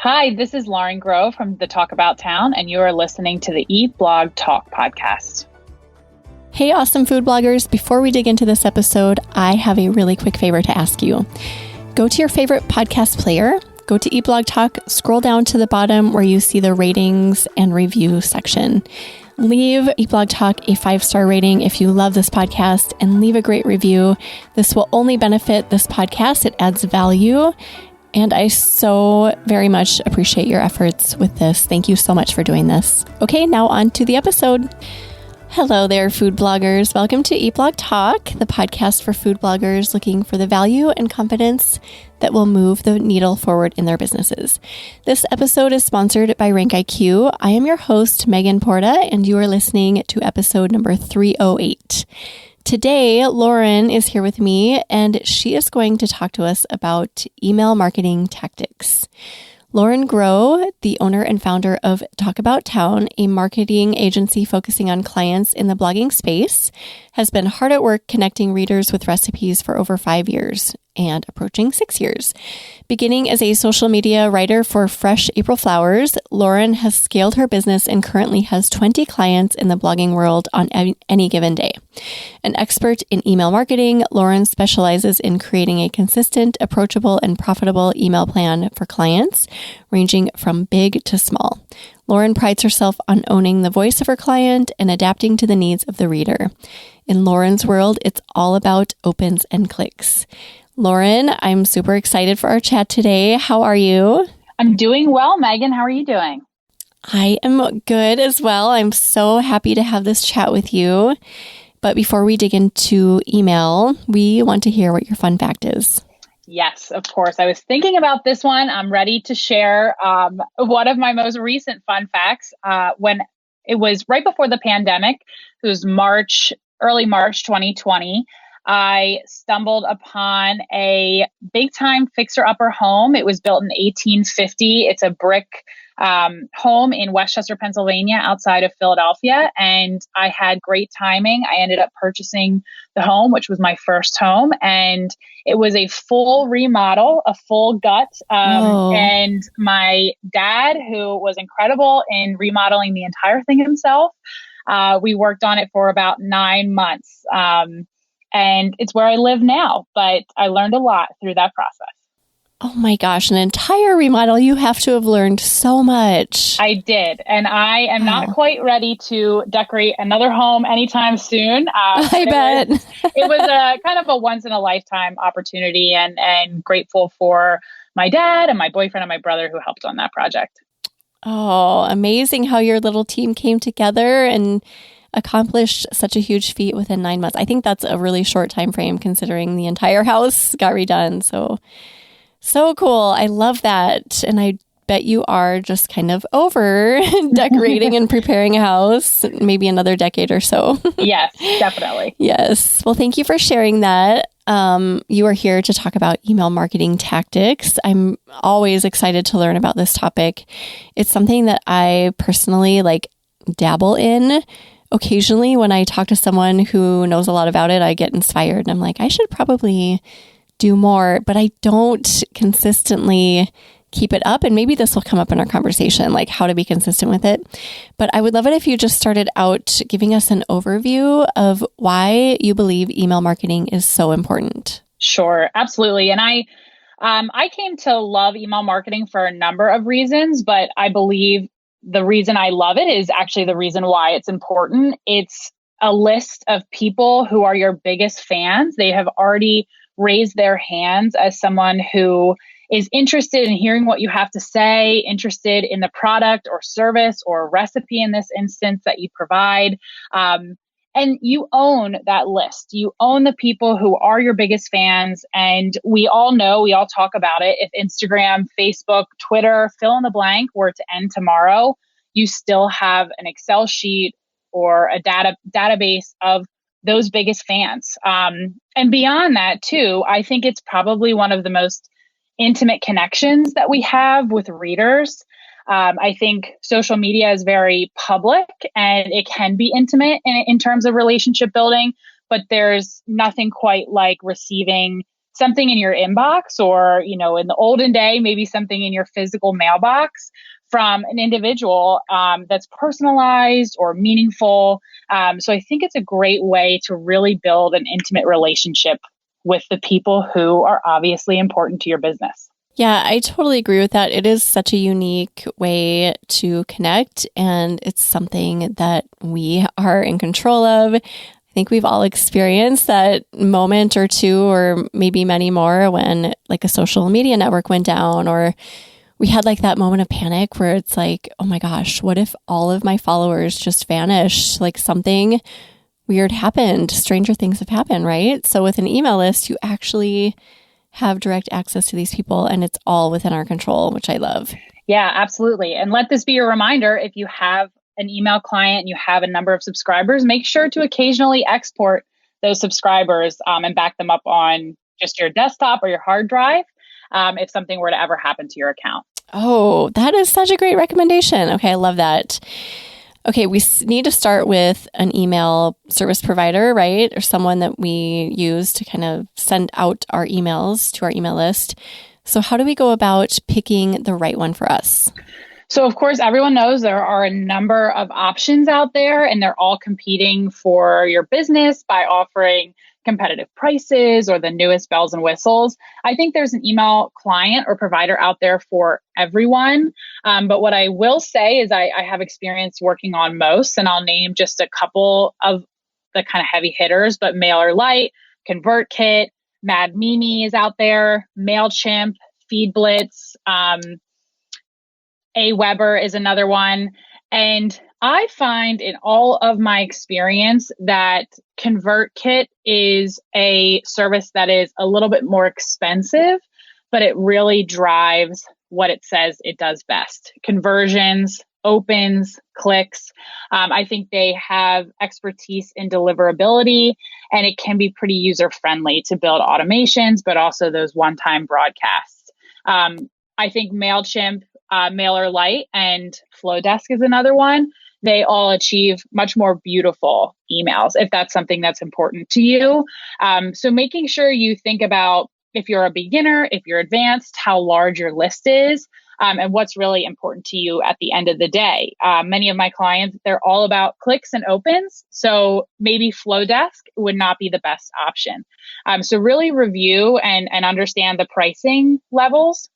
Hi, this is Lauren Grove from the Talk About Town, and you are listening to the Eat Blog Talk podcast. Hey, awesome food bloggers. Before we dig into this episode, I have a really quick favor to ask you. Go to your favorite podcast player, go to Eat Blog Talk, scroll down to the bottom where you see the ratings and review section. Leave Eat Blog Talk a 5-star rating if you love this podcast and leave a great review. This will only benefit this podcast. It adds value. And I so very much appreciate your efforts with this. Thank you so much for doing this. Okay, now on to the episode. Hello there, food bloggers. Welcome to Eat Blog Talk, the podcast for food bloggers looking for the value and confidence that will move the needle forward in their businesses. This episode is sponsored by RankIQ. I am your host, Megan Porta, and you are listening to episode number 308. Today, Lauren is here with me, and she is going to talk to us about email marketing tactics. Lauren Grow, the owner and founder of Talk About Town, a marketing agency focusing on clients in the blogging space, has been hard at work connecting readers with recipes for over 5 years and approaching 6 years. Beginning as a social media writer for Fresh April Flowers, Lauren has scaled her business and currently has 20 clients in the blogging world on any given day. An expert in email marketing, Lauren specializes in creating a consistent, approachable, and profitable email plan for clients, ranging from big to small. Lauren prides herself on owning the voice of her client and adapting to the needs of the reader. In Lauren's world, it's all about opens and clicks. Lauren, I'm super excited for our chat today. How are you? I'm doing well, Megan. How are you doing? I am good as well. I'm so happy to have this chat with you. But before we dig into email, we want to hear what your fun fact is. Yes, of course. I was thinking about this one. I'm ready to share one of my most recent fun facts. When it was right before the pandemic, it was early March 2020. I stumbled upon a big time fixer-upper home. It was built in 1850. It's a brick home in Westchester, Pennsylvania, outside of Philadelphia. And I had great timing. I ended up purchasing the home, which was my first home. And it was a full remodel, a full gut. And my dad, who was incredible in remodeling the entire thing himself, we worked on it for about 9 months. And it's where I live now, but I learned a lot through that process. Oh my gosh, an entire remodel. You have to have learned so much. I did. And I am not quite ready to decorate another home anytime soon. I bet. It was a kind of a once in a lifetime opportunity, and grateful for my dad and my boyfriend and my brother who helped on that project. Oh, amazing how your little team came together and accomplished such a huge feat within 9 months. I think that's a really short time frame considering the entire house got redone. So cool. I love that. And I bet you are just kind of over decorating and preparing a house, maybe another decade or so. Yes, definitely. Yes. Well, thank you for sharing that. You are here to talk about email marketing tactics. I'm always excited to learn about this topic. It's something that I personally dabble in. Occasionally, when I talk to someone who knows a lot about it, I get inspired and I'm like, I should probably do more, but I don't consistently keep it up. And maybe this will come up in our conversation, like how to be consistent with it. But I would love it if you just started out giving us an overview of why you believe email marketing is so important. Sure, absolutely. And I came to love email marketing for a number of reasons, but I believe the reason I love it is actually the reason why it's important. It's a list of people who are your biggest fans. They have already raised their hands as someone who is interested in hearing what you have to say, interested in the product or service or recipe in this instance that you provide. And you own that list. You own the people who are your biggest fans. And we all talk about it. If Instagram, Facebook, Twitter, fill in the blank were to end tomorrow, you still have an Excel sheet or a database of those biggest fans. And beyond that too, I think it's probably one of the most intimate connections that we have with readers. I think social media is very public and it can be intimate in terms of relationship building, but there's nothing quite like receiving something in your inbox, or, in the olden day, maybe something in your physical mailbox from an individual that's personalized or meaningful. So I think it's a great way to really build an intimate relationship with the people who are obviously important to your business. Yeah, I totally agree with that. It is such a unique way to connect, and it's something that we are in control of. I think we've all experienced that moment or two, or maybe many more, when like a social media network went down, or we had like that moment of panic where it's like, oh my gosh, what if all of my followers just vanished? Like something weird happened. Stranger things have happened, right? So with an email list, you actually have direct access to these people, and it's all within our control, which I love. Yeah, absolutely. And let this be a reminder, if you have an email client and you have a number of subscribers, make sure to occasionally export those subscribers and back them up on just your desktop or your hard drive if something were to ever happen to your account. Oh, that is such a great recommendation. Okay, I love that. Okay, we need to start with an email service provider, right? Or someone that we use to kind of send out our emails to our email list. So how do we go about picking the right one for us? So, of course, everyone knows there are a number of options out there, and they're all competing for your business by offering competitive prices or the newest bells and whistles. I think there's an email client or provider out there for everyone. But what I will say is I have experience working on most, and I'll name just a couple of the kind of heavy hitters, but MailerLite, Convertkit, Mad Mimi is out there, MailChimp, FeedBlitz, Aweber is another one. And I find in all of my experience that Convertkit is a service that is a little bit more expensive, but it really drives what it says it does best: conversions, opens, clicks. I think they have expertise in deliverability, and it can be pretty user friendly to build automations, but also those one-time broadcasts. I think MailChimp, MailerLite, and Flowdesk is another one. They all achieve much more beautiful emails if that's something that's important to you. So making sure you think about, if you're a beginner, if you're advanced, how large your list is, and what's really important to you at the end of the day. Many of my clients, they're all about clicks and opens. So maybe Flowdesk would not be the best option. So really review and understand the pricing levels,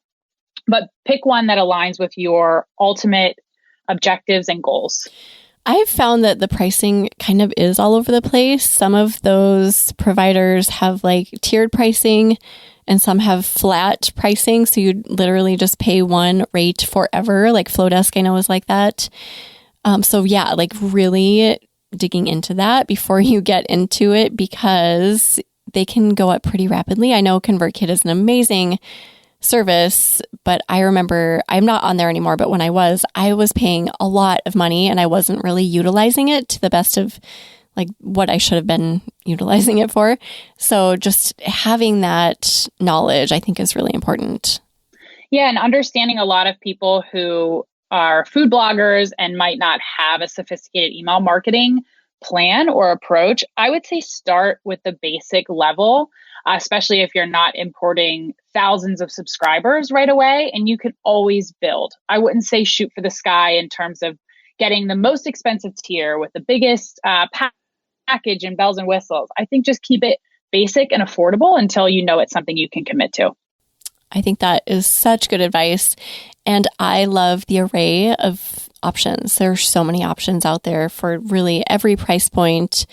but pick one that aligns with your ultimate objectives and goals. I've found that the pricing kind of is all over the place. Some of those providers have like tiered pricing, and some have flat pricing. So you literally just pay one rate forever. Like Flowdesk, I know, is like that. So yeah, like really digging into that before you get into it, because they can go up pretty rapidly. I know ConvertKit is an amazing service, but I remember, I'm not on there anymore, but when I was paying a lot of money and I wasn't really utilizing it to the best of like what I should have been utilizing it for. So just having that knowledge, I think, is really important. Yeah, and understanding a lot of people who are food bloggers and might not have a sophisticated email marketing plan or approach, I would say start with the basic level, especially if you're not importing thousands of subscribers right away, and you can always build. I wouldn't say shoot for the sky in terms of getting the most expensive tier with the biggest package and bells and whistles. I think just keep it basic and affordable until you know it's something you can commit to. I think that is such good advice. And I love the array of options. There are so many options out there for really every price point,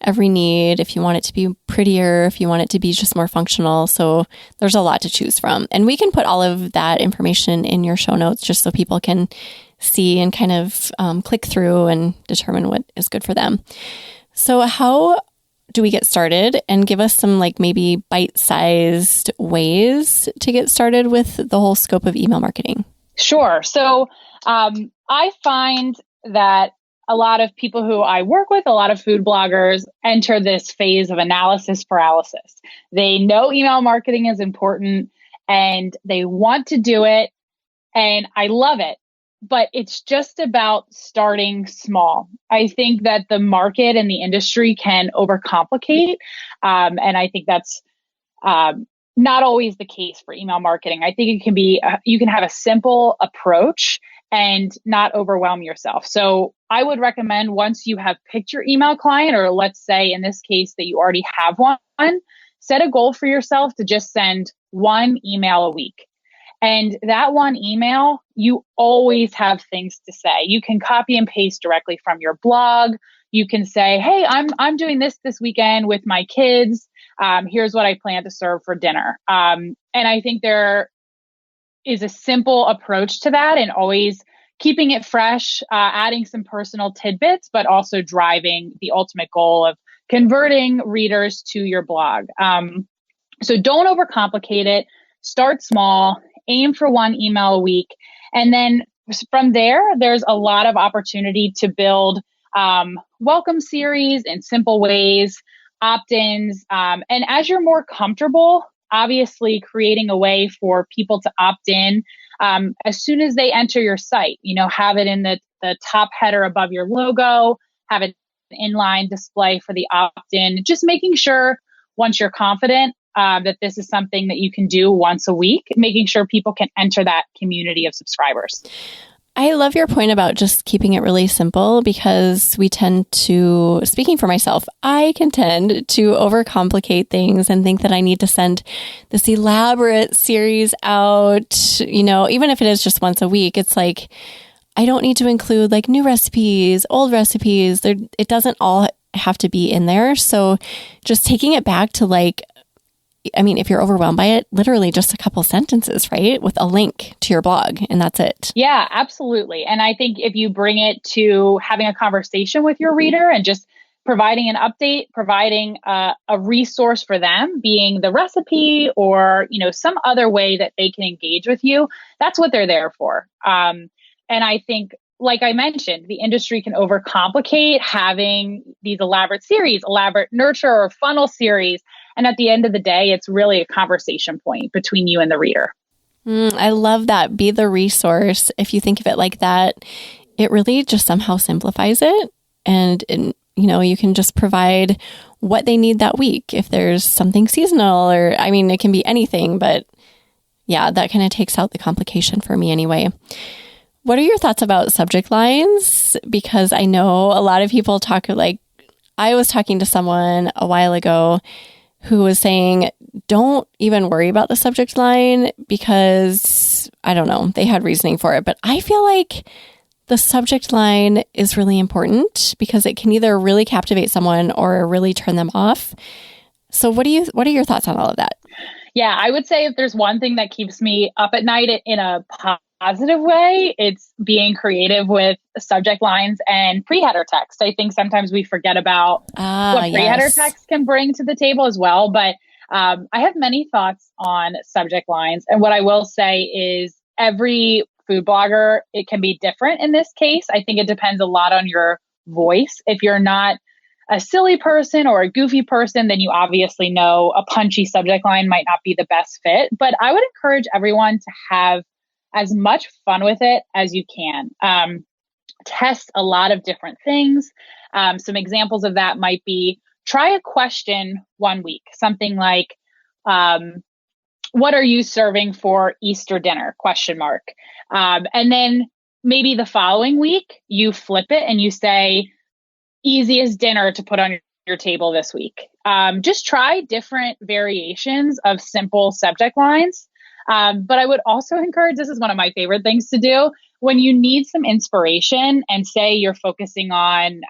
every need, if you want it to be prettier, if you want it to be just more functional. So there's a lot to choose from. And we can put all of that information in your show notes just so people can see and kind of click through and determine what is good for them. So how do we get started, and give us some like maybe bite-sized ways to get started with the whole scope of email marketing? Sure. So I find that a lot of people who I work with, a lot of food bloggers, enter this phase of analysis paralysis. They know email marketing is important and they want to do it, and I love it. But it's just about starting small. I think that the market and the industry can overcomplicate. And I think that's not always the case for email marketing. I think it can be, you can have a simple approach and not overwhelm yourself. So I would recommend, once you have picked your email client, or let's say in this case that you already have one, set a goal for yourself to just send one email a week. And that one email, you always have things to say. You can copy and paste directly from your blog. You can say, hey, I'm doing this weekend with my kids. Here's what I plan to serve for dinner. And I think there is a simple approach to that, and always keeping it fresh, adding some personal tidbits, but also driving the ultimate goal of converting readers to your blog. So don't overcomplicate it. Start small, aim for one email a week. And then from there, there's a lot of opportunity to build welcome series in simple ways, opt-ins. And as you're more comfortable, obviously creating a way for people to opt in as soon as they enter your site, have it in the top header above your logo, have it inline display for the opt-in, just making sure once you're confident that this is something that you can do once a week, making sure people can enter that community of subscribers. I love your point about just keeping it really simple, because we tend to, speaking for myself, I can tend to overcomplicate things and think that I need to send this elaborate series out, even if it is just once a week. It's like, I don't need to include like new recipes, old recipes. It doesn't all have to be in there. So just taking it back to if you're overwhelmed by it, literally just a couple sentences, right? With a link to your blog, and that's it. Yeah, absolutely. And I think if you bring it to having a conversation with your reader and just providing an update, providing a resource for them, being the recipe or, some other way that they can engage with you, that's what they're there for. And I think, like I mentioned, the industry can overcomplicate having these elaborate series, elaborate nurture or funnel series. And at the end of the day, it's really a conversation point between you and the reader. I love that. Be the resource. If you think of it like that, it really just somehow simplifies it. And you can just provide what they need that week. If there's something seasonal, or, it can be anything, but yeah, that kind of takes out the complication for me anyway. What are your thoughts about subject lines? Because I know a lot of people I was talking to someone a while ago who was saying, don't even worry about the subject line, because I don't know, they had reasoning for it. But I feel like the subject line is really important, because it can either really captivate someone or really turn them off. So what are your thoughts on all of that? Yeah, I would say if there's one thing that keeps me up at night in a positive way, it's being creative with subject lines and pre-header text. I think sometimes we forget about what pre-header text can bring to the table as well. But I have many thoughts on subject lines. And what I will say is every food blogger, it can be different in this case. I think it depends a lot on your voice. If you're not a silly person or a goofy person, then you obviously know a punchy subject line might not be the best fit. But I would encourage everyone to have as much fun with it as you can. Test a lot of different things. Some examples of that might be, try a question one week, something like, what are you serving for Easter dinner? ? And then maybe the following week, you flip it and you say, easiest dinner to put on your table this week. Just try different variations of simple subject lines. But I would also encourage, this is one of my favorite things to do, when you need some inspiration and say you're focusing on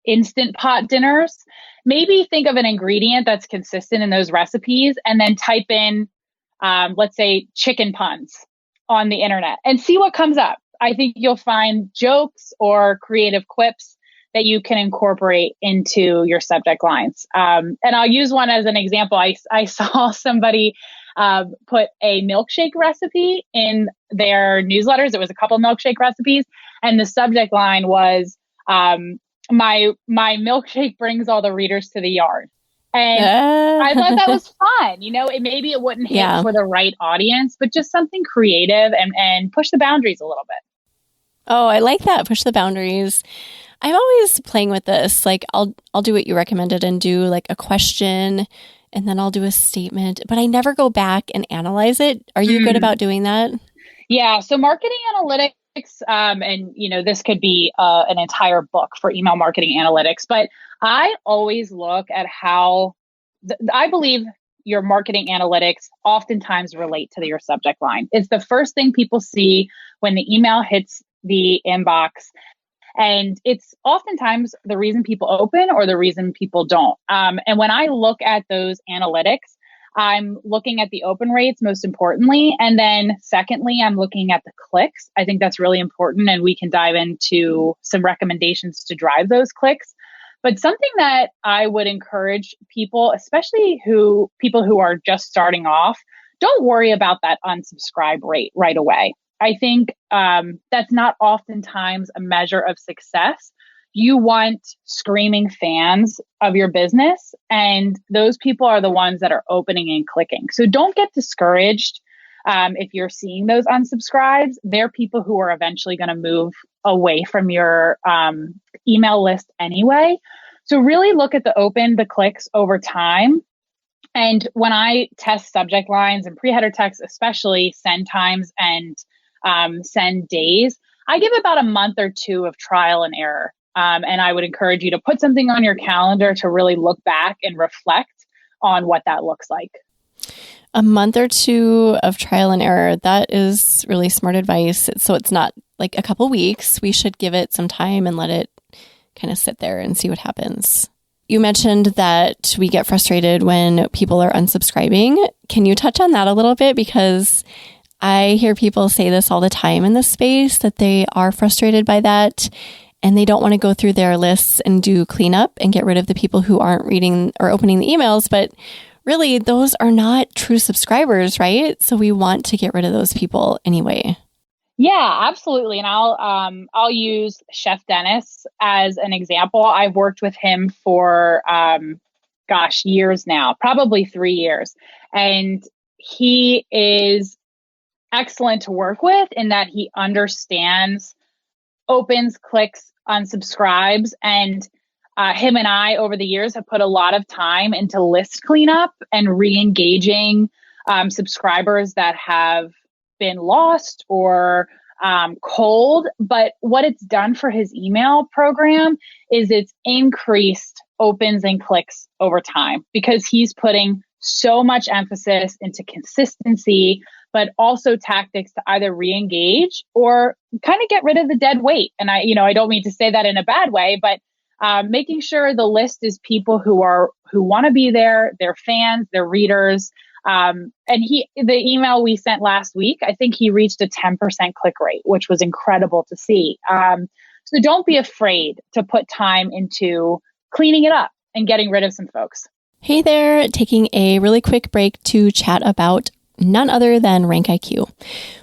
instant pot dinners, maybe think of an ingredient that's consistent in those recipes and then type in, let's say, chicken puns on the internet and see what comes up. I think you'll find jokes or creative quips that you can incorporate into your subject lines. And I'll use one as an example. I saw somebody put a milkshake recipe in their newsletters. It was a couple milkshake recipes. And the subject line was, my milkshake brings all the readers to the yard. And I thought that was fun. Maybe it wouldn't hit for the right audience, but just something creative and push the boundaries a little bit. Oh, I like that. Push the boundaries. I'm always playing with this. Like I'll do what you recommended and do like a question and then I'll do a statement, but I never go back and analyze it. Are you good about doing that? Yeah. So marketing analytics, and this could be an entire book for email marketing analytics, but I always look at how I believe your marketing analytics oftentimes relate to your subject line. It's the first thing people see when the email hits the inbox. And it's oftentimes the reason people open or the reason people don't. And when I look at those analytics, I'm looking at the open rates most importantly. And then secondly, I'm looking at the clicks. I think that's really important. And we can dive into some recommendations to drive those clicks. But something that I would encourage people, especially people who are just starting off, don't worry about that unsubscribe rate right away. I think that's not oftentimes a measure of success. You want screaming fans of your business, and those people are the ones that are opening and clicking. So don't get discouraged if you're seeing those unsubscribes. They're people who are eventually going to move away from your email list anyway. So really look at the clicks over time. And when I test subject lines and pre-header text, especially send times and send days, I give about a month or two of trial and error. And I would encourage you to put something on your calendar to really look back and reflect on what that looks like. A month or two of trial and error. That is really smart advice. So it's not like a couple weeks. We should give it some time and let it kind of sit there and see what happens. You mentioned that we get frustrated when people are unsubscribing. Can you touch on that a little bit? Because I hear people say this all the time in this space, that they are frustrated by that and they don't want to go through their lists and do cleanup and get rid of the people who aren't reading or opening the emails. But really, those are not true subscribers, right? So we want to get rid of those people anyway. Yeah, absolutely. And I'll use Chef Dennis as an example. I've worked with him for years now, probably 3 years. And he is excellent to work with in that he understands opens, clicks, unsubscribes, and him and I over the years have put a lot of time into list cleanup and re-engaging subscribers that have been lost or cold. But what it's done for his email program is it's increased opens and clicks over time because he's putting so much emphasis into consistency, but also tactics to either re-engage or kind of get rid of the dead weight. And I don't mean to say that in a bad way, but making sure the list is people who want to be there, they're fans, they're readers. And the email we sent last week, I think he reached a 10% click rate, which was incredible to see. So don't be afraid to put time into cleaning it up and getting rid of some folks. Hey there, taking a really quick break to chat about none other than RankIQ.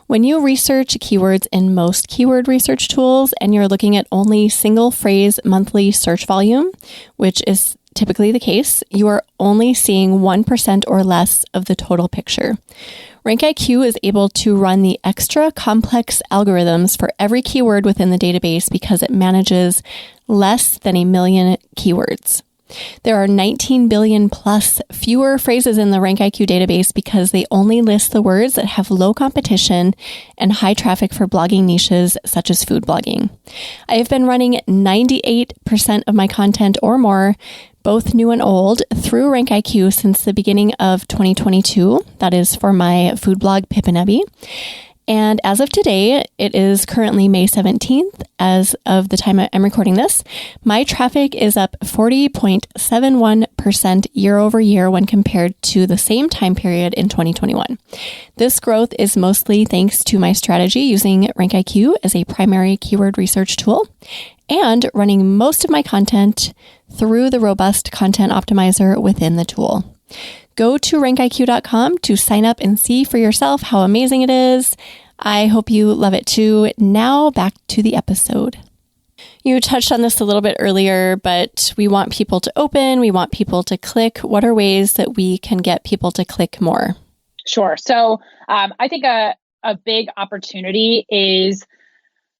When you research keywords in most keyword research tools and you're looking at only single phrase monthly search volume, which is typically the case, you are only seeing 1% or less of the total picture. RankIQ is able to run the extra complex algorithms for every keyword within the database because it manages less than 1 million keywords. There are 19 billion plus fewer phrases in the RankIQ database because they only list the words that have low competition and high traffic for blogging niches such as food blogging. I have been running 98% of my content or more, both new and old, through RankIQ since the beginning of 2022. That is for my food blog, Pippinebby. And as of today, it is currently May 17th. As of the time I'm recording this, my traffic is up 40.71% year over year when compared to the same time period in 2021. This growth is mostly thanks to my strategy using RankIQ as a primary keyword research tool and running most of my content through the robust content optimizer within the tool. Go to rankiq.com to sign up and see for yourself how amazing it is. I hope you love it too. Now back to the episode. You touched on this a little bit earlier, but we want people to open, we want people to click. What are ways that we can get people to click more? Sure. So I think a big opportunity is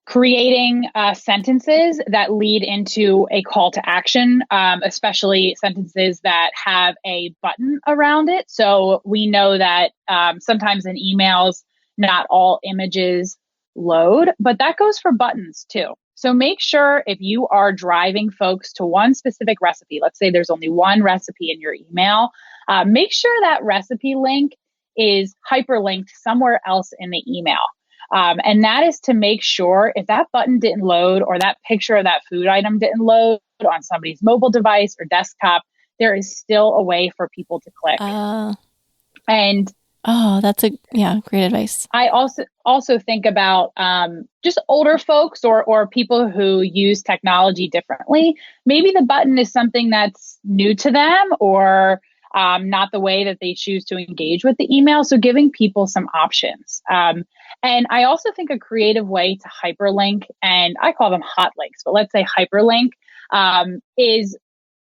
creating sentences that lead into a call to action, especially sentences that have a button around it. So we know that sometimes in emails, not all images load, but that goes for buttons too. So make sure if you are driving folks to one specific recipe, let's say there's only one recipe in your email, make sure that recipe link is hyperlinked somewhere else in the email. And that is to make sure if that button didn't load or that picture of that food item didn't load on somebody's mobile device or desktop, there is still a way for people to click. And that's great advice. I also think about just older folks or people who use technology differently. Maybe the button is something that's new to them or not the way that they choose to engage with the email. So giving people some options. And I also think a creative way to hyperlink, and I call them hotlinks, but let's say hyperlink, is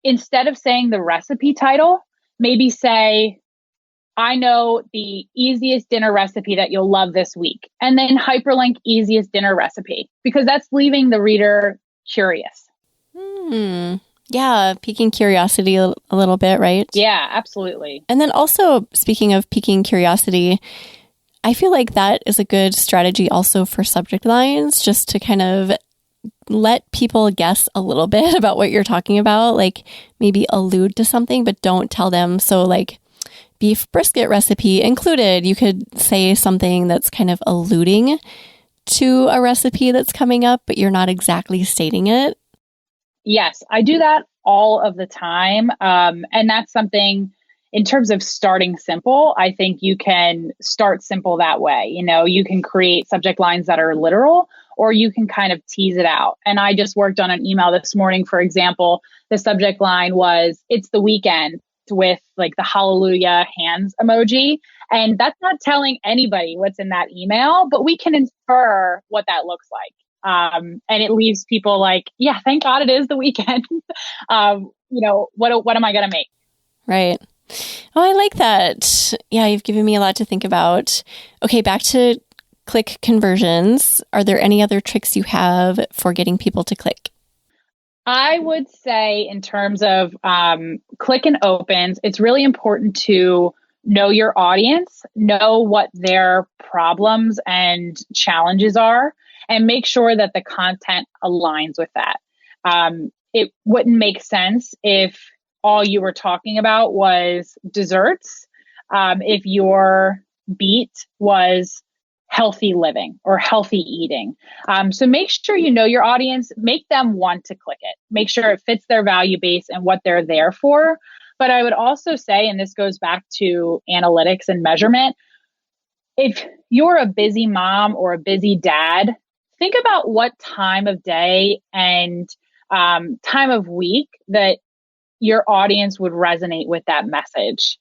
instead of saying the recipe title, maybe say, I know the easiest dinner recipe that you'll love this week. And then hyperlink easiest dinner recipe, because that's leaving the reader curious. Yeah, piquing curiosity a little bit, right? Yeah, absolutely. And then also, speaking of piquing curiosity, I feel like that is a good strategy also for subject lines, just to kind of let people guess a little bit about what you're talking about, like maybe allude to something, but don't tell them. So like beef brisket recipe included, you could say something that's kind of alluding to a recipe that's coming up, but you're not exactly stating it. Yes, I do that all of the time. And that's something in terms of starting simple. I think you can start simple that way. You know, you can create subject lines that are literal, or you can kind of tease it out. And I just worked on an email this morning, for example. The subject line was, "It's the weekend," with like the hallelujah hands emoji. And that's not telling anybody what's in that email, but we can infer what that looks like. And it leaves people like, yeah, thank God it is the weekend. What am I going to make? Right. Oh, I like that. Yeah, you've given me a lot to think about. Okay, back to click conversions. Are there any other tricks you have for getting people to click? I would say in terms of click and opens, it's really important to know your audience, know what their problems and challenges are, and make sure that the content aligns with that. It wouldn't make sense if all you were talking about was desserts, if your beat was healthy living or healthy eating. So make sure you know your audience, make them want to click it, make sure it fits their value base and what they're there for. But I would also say, and this goes back to analytics and measurement, if you're a busy mom or a busy dad, think about what time of day and time of week that your audience would resonate with that message.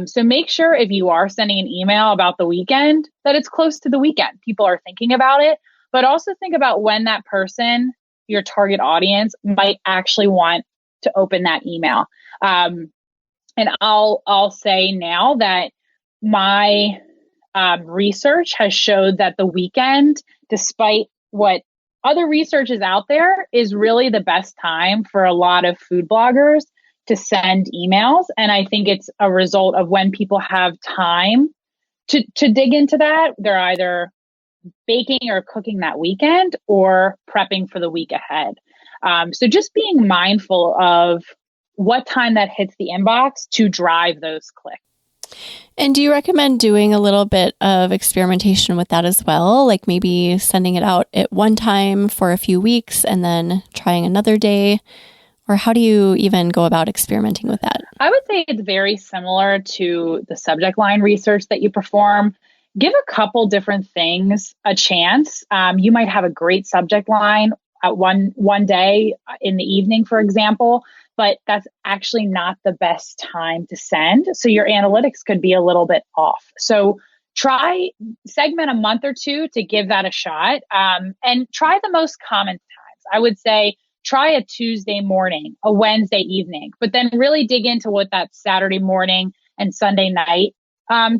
So make sure if you are sending an email about the weekend, that it's close to the weekend. People are thinking about it, but also think about when that person, your target audience, might actually want to open that email. And I'll say now that my research has showed that the weekend, despite what other research is out there, is really the best time for a lot of food bloggers to send emails. And I think it's a result of when people have time to dig into that. They're either baking or cooking that weekend or prepping for the week ahead. So just being mindful of what time that hits the inbox to drive those clicks. And do you recommend doing a little bit of experimentation with that as well? Like maybe sending it out at one time for a few weeks and then trying another day? Or how do you even go about experimenting with that? I would say it's very similar to the subject line research that you perform. Give a couple different things a chance. You might have a great subject line at one day in the evening, for example, but that's actually not the best time to send. So your analytics could be a little bit off. So segment a month or two to give that a shot, and try the most common times. I would say try a Tuesday morning, a Wednesday evening, but then really dig into what that Saturday morning and Sunday night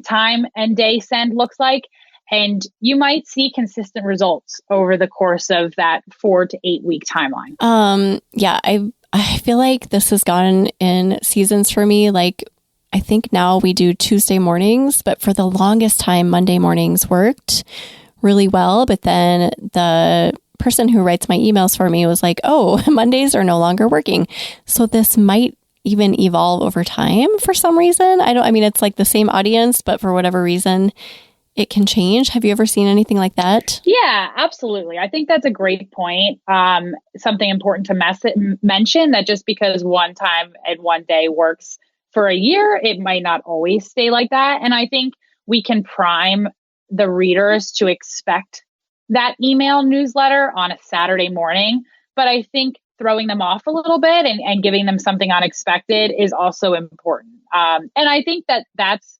time and day send looks like. And you might see consistent results over the course of that 4 to 8 week timeline. Yeah, I feel like this has gone in seasons for me. Like, I think now we do Tuesday mornings, but for the longest time, Monday mornings worked really well. But then the person who writes my emails for me was like, oh, Mondays are no longer working. So this might even evolve over time for some reason. I mean, it's like the same audience, but for whatever reason, it can change. Have you ever seen anything like that? Yeah, absolutely. I think that's a great point. Something important to mention that just because one time and one day works for a year, it might not always stay like that. And I think we can prime the readers to expect that email newsletter on a Saturday morning. But I think throwing them off a little bit and giving them something unexpected is also important. And I think that's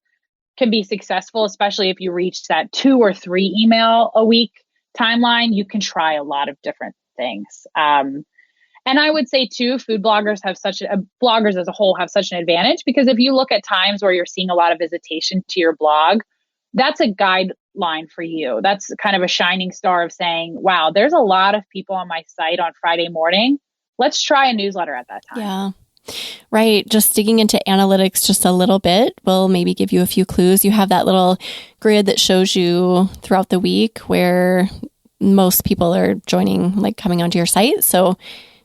can be successful, especially if you reach that 2 or 3 email a week timeline. You can try a lot of different things. And I would say too, food bloggers have bloggers as a whole have such an advantage, because if you look at times where you're seeing a lot of visitation to your blog, that's a guideline for you. That's kind of a shining star of saying, wow, there's a lot of people on my site on Friday morning. Let's try a newsletter at that time. Yeah. Right. Just digging into analytics just a little bit will maybe give you a few clues. You have that little grid that shows you throughout the week where most people are joining, like coming onto your site. So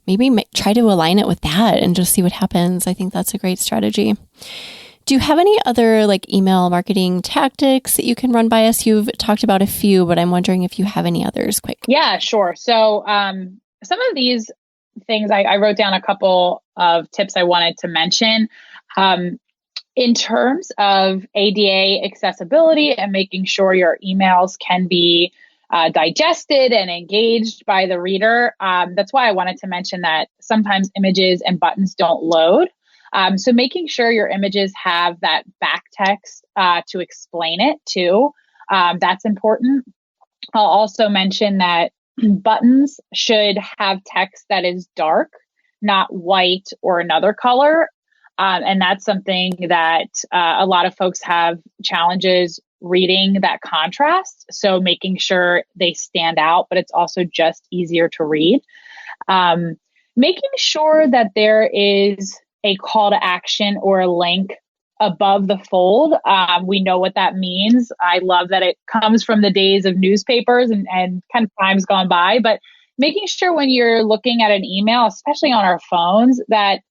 maybe try to align it with that and just see what happens. I think that's a great strategy. Do you have any other like email marketing tactics that you can run by us? You've talked about a few, but I'm wondering if you have any others quick. Yeah, sure. So some of these things, I wrote down a couple of tips I wanted to mention. In terms of ADA accessibility and making sure your emails can be digested and engaged by the reader, that's why I wanted to mention that sometimes images and buttons don't load. So making sure your images have that back text to explain it too, that's important. I'll also mention that buttons should have text that is dark, not white or another color. And that's something that a lot of folks have challenges reading that contrast. So making sure they stand out, but it's also just easier to read. Making sure that there is a call to action or a link above the fold. We know what that means. I love that it comes from the days of newspapers and kind of times gone by, but making sure when you're looking at an email, especially on our phones, that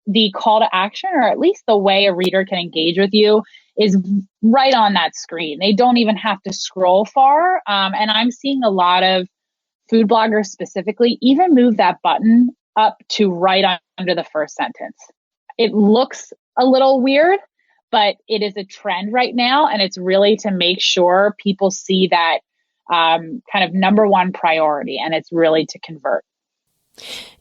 the call to action, or at least the way a reader can engage with you, is right on that screen. They don't even have to scroll far. And I'm seeing a lot of food bloggers specifically even move that button up to right under the first sentence. It looks a little weird, but it is a trend right now. And it's really to make sure people see that kind of number one priority, and it's really to convert.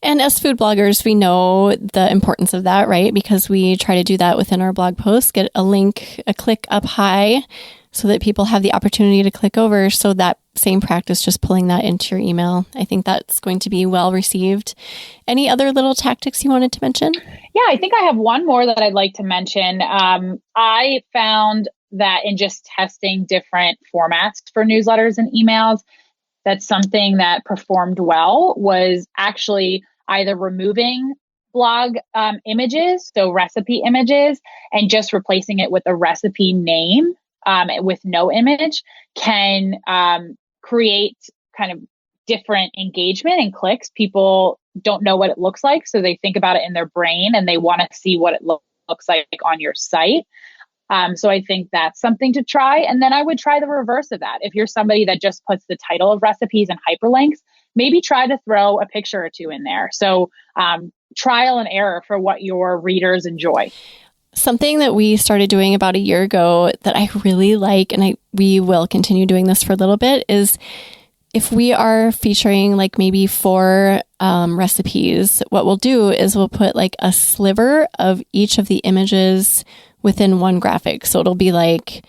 And as food bloggers, we know the importance of that, right? Because we try to do that within our blog posts, get a link, a click up high so that people have the opportunity to click over. So that same practice, just pulling that into your email. I think that's going to be well received. Any other little tactics you wanted to mention? Yeah, I think I have one more that I'd like to mention. I found that in just testing different formats for newsletters and emails, that's something that performed well was actually either removing blog images, so recipe images, and just replacing it with a recipe name with no image can create kind of different engagement and clicks. People don't know what it looks like, so they think about it in their brain and they want to see what it looks like on your site. So I think that's something to try. And then I would try the reverse of that. If you're somebody that just puts the title of recipes and hyperlinks, maybe try to throw a picture or two in there. So trial and error for what your readers enjoy. Something that we started doing about a year ago that I really like, and we will continue doing this for a little bit, is if we are featuring like maybe 4 recipes, what we'll do is we'll put like a sliver of each of the images within one graphic. So it'll be like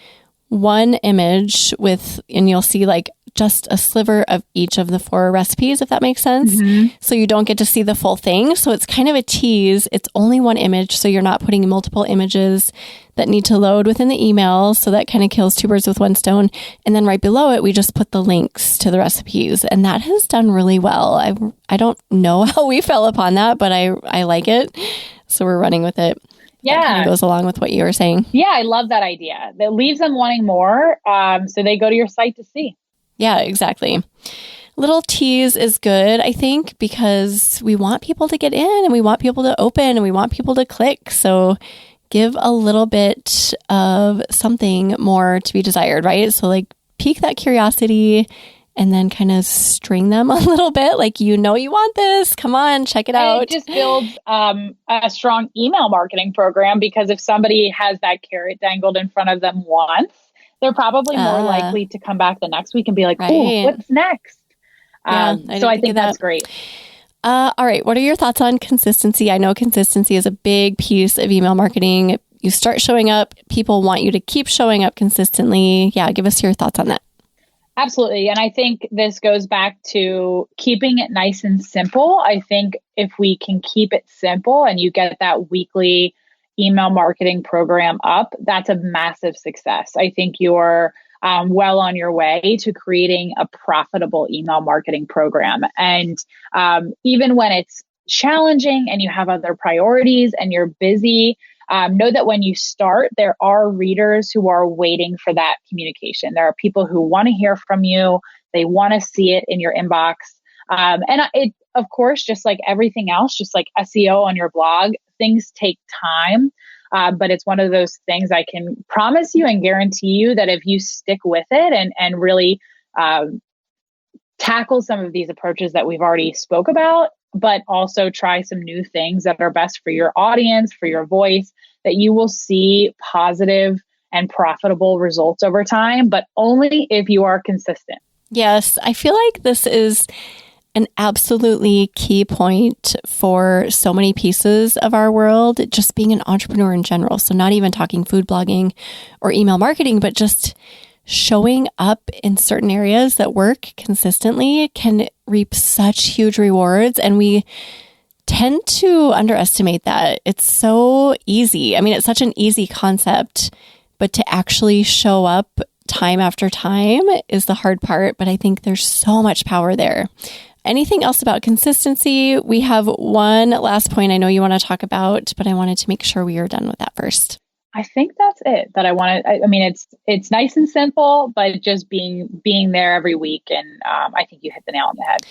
one image and you'll see like just a sliver of each of the 4 recipes, if that makes sense. So you don't get to see the full thing. So it's kind of a tease. It's only one image. So you're not putting multiple images that need to load within the email. So that kind of kills 2 birds with 1 stone. And then right below it, we just put the links to the recipes. And that has done really well. I don't know how we fell upon that, but I like it. So we're running with it. Yeah. That kind of goes along with what you were saying. Yeah, I love that idea. That leaves them wanting more. So they go to your site to see. Yeah, exactly. Little tease is good, I think, because we want people to get in and we want people to open and we want people to click. So give a little bit of something more to be desired, right? So like pique that curiosity and then kind of string them a little bit. Like, you want this. Come on, check it out. It just builds a strong email marketing program, because if somebody has that carrot dangled in front of them once, they're probably more likely to come back the next week and be like, "Oh, what's next?" So I think that's great. All right. What are your thoughts on consistency? I know consistency is a big piece of email marketing. You start showing up, people want you to keep showing up consistently. Yeah. Give us your thoughts on that. Absolutely. And I think this goes back to keeping it nice and simple. I think if we can keep it simple and you get that weekly email marketing program up, that's a massive success. I think you're well on your way to creating a profitable email marketing program. And even when it's challenging and you have other priorities and you're busy, know that when you start, there are readers who are waiting for that communication. There are people who want to hear from you. They want to see it in your inbox. And it, of course, just like everything else, just like SEO on your blog, things take time. But it's one of those things I can promise you and guarantee you that if you stick with it and really tackle some of these approaches that we've already spoke about, but also try some new things that are best for your audience, for your voice, that you will see positive and profitable results over time, but only if you are consistent. Yes, I feel like this is an absolutely key point for so many pieces of our world, just being an entrepreneur in general. So not even talking food blogging or email marketing, but just showing up in certain areas that work consistently can reap such huge rewards. And we tend to underestimate that. It's so easy. I mean, it's such an easy concept, but to actually show up time after time is the hard part. But I think there's so much power there. Anything else about consistency? We have one last point I know you want to talk about, but I wanted to make sure we are done with that first. I think that's it that I wanted. I mean, it's nice and simple, but just being there every week. And I think you hit the nail on the head.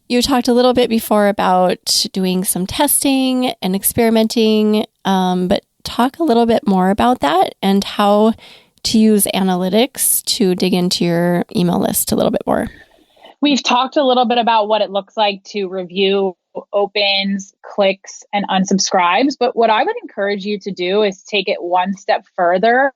You talked a little bit before about doing some testing and experimenting, but talk a little bit more about that and how to use analytics to dig into your email list a little bit more. We've talked a little bit about what it looks like to review opens, clicks, and unsubscribes. But what I would encourage you to do is take it one step further.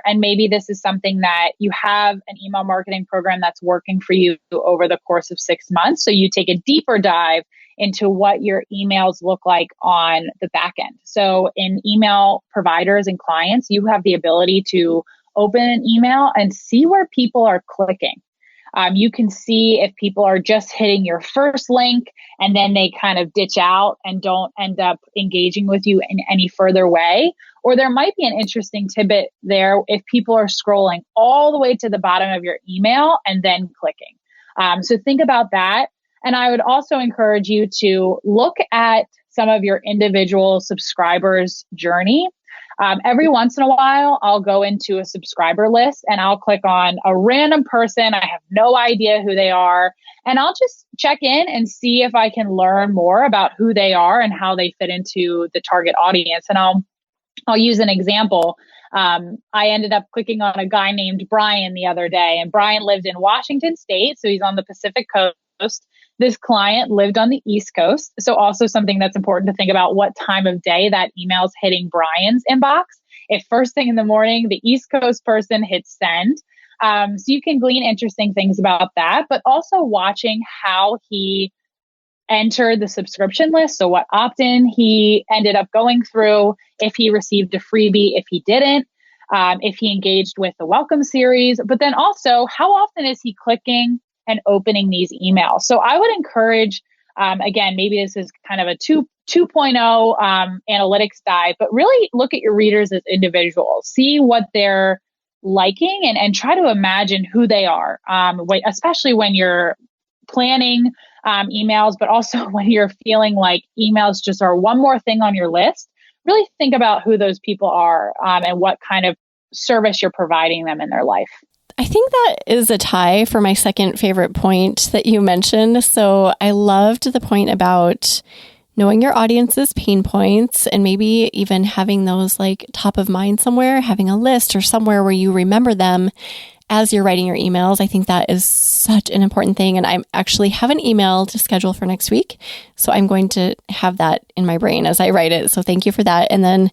And maybe this is something that you have an email marketing program that's working for you over the course of 6 months. So you take a deeper dive into what your emails look like on the back end. So in email providers and clients, you have the ability to open an email and see where people are clicking. You can see if people are just hitting your first link and then they kind of ditch out and don't end up engaging with you in any further way. Or there might be an interesting tidbit there if people are scrolling all the way to the bottom of your email and then clicking. So think about that. And I would also encourage you to look at some of your individual subscribers' journey. Every once in a while, I'll go into a subscriber list and I'll click on a random person. I have no idea who they are. And I'll just check in and see if I can learn more about who they are and how they fit into the target audience. And I'll use an example. I ended up clicking on a guy named Brian the other day, and Brian lived in Washington State. So he's on the Pacific Coast. This client lived on the East Coast. So also something that's important to think about what time of day that email's hitting Brian's inbox. If first thing in the morning, the East Coast person hits send. So you can glean interesting things about that, but also watching how he entered the subscription list. So what opt-in he ended up going through, if he received a freebie, if he didn't. if he engaged with the welcome series, but then also how often is he clicking and opening these emails? So I would encourage, again, maybe this is kind of a 2.0 analytics dive, but really look at your readers as individuals, see what they're liking and try to imagine who they are, especially when you're planning emails, but also when you're feeling like emails just are one more thing on your list. Really think about who those people are and what kind of service you're providing them in their life. I think that is a tie for my second favorite point that you mentioned. So I loved the point about knowing your audience's pain points and maybe even having those like top of mind somewhere, having a list or somewhere where you remember them as you're writing your emails. I think that is such an important thing. And I actually have an email to schedule for next week. So I'm going to have that in my brain as I write it. So thank you for that. And then,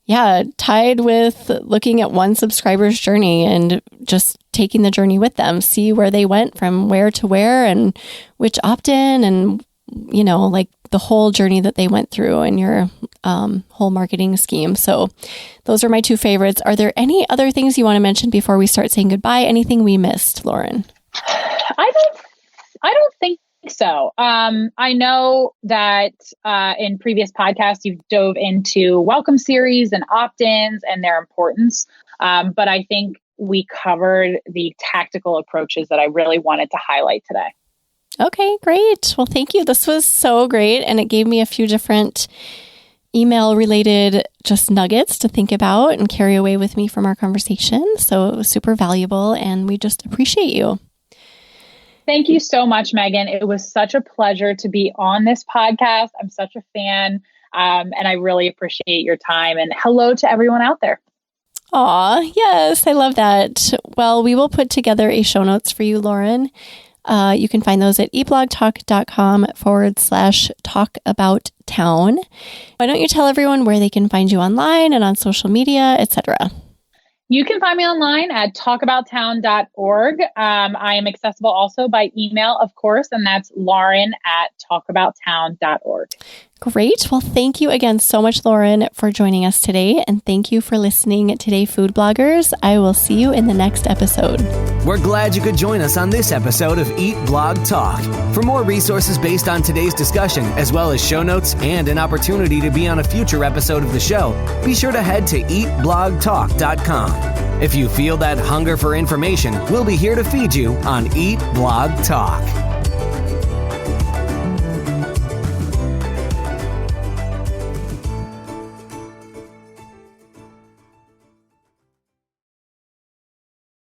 yeah, tied with looking at one subscriber's journey and just taking the journey with them, see where they went from where to where and which opt-in and, you know, like the whole journey that they went through in your whole marketing scheme. So those are my two favorites. Are there any other things you want to mention before we start saying goodbye? Anything we missed, Lauren? I don't think so. I know that in previous podcasts, you've dove into welcome series and opt-ins and their importance. But I think we covered the tactical approaches that I really wanted to highlight today. Okay, great. Well, thank you. This was so great. And it gave me a few different email related just nuggets to think about and carry away with me from our conversation. So it was super valuable and we just appreciate you. Thank you so much, Megan. It was such a pleasure to be on this podcast. I'm such a fan and I really appreciate your time. And hello to everyone out there. Aw, yes, I love that. Well, we will put together a show notes for you, Lauren. You can find those at eblogtalk.com/talkabouttown. Why don't you tell everyone where they can find you online and on social media, etc.? You can find me online at talkabouttown.org. I am accessible also by email, of course, and that's lauren@talkabouttown.org. Great. Well, thank you again so much, Lauren, for joining us today. And thank you for listening today, food bloggers. I will see you in the next episode. We're glad you could join us on this episode of Eat Blog Talk. For more resources based on today's discussion, as well as show notes and an opportunity to be on a future episode of the show, be sure to head to eatblogtalk.com. If you feel that hunger for information, we'll be here to feed you on Eat Blog Talk.